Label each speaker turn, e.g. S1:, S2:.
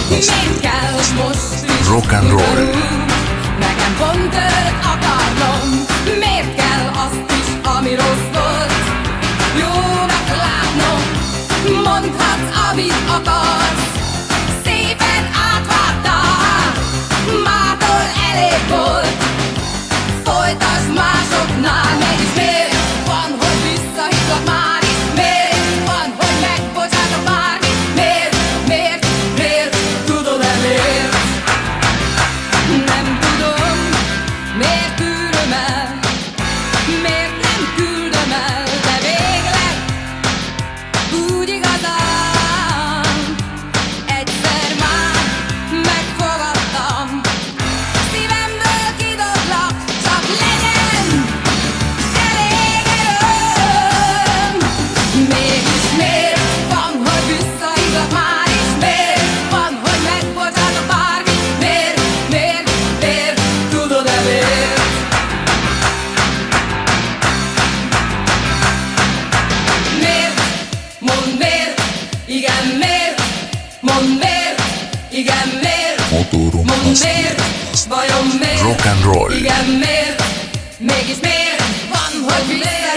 S1: Miért kell most is
S2: Rock and roll.
S1: nekem pont őt akarnom? Miért kell azt is, ami rossz volt, jónak látnom? Mondhatsz, amit akarsz, szépen átvágtál, mától elég volt. Folytasd másoknál, mégis miért van, hogy visszahívlak már is? Miért van, hogy megbocsátok bármit? Miért, tudod-e miért? Nem tudom, miért tűröm el, miért nem küldöm el, de végleg úgy igazán egyszer már megfogadtam. Szívemből kidoblak, csak legyen elég erőm. Mégis miért van, hogy visszahívlak már is? Miért van, hogy megbocsátok bármit? Miért, tudod-e miért? Miért? Mondd miért? Igen, miért? Mondd miért? Igen, miért?
S2: Motorom
S1: Mondd
S2: használ.
S1: miért? Vajon miért?
S2: Rock and roll.
S1: Igen, miért? Mégis miért van, hogy vissza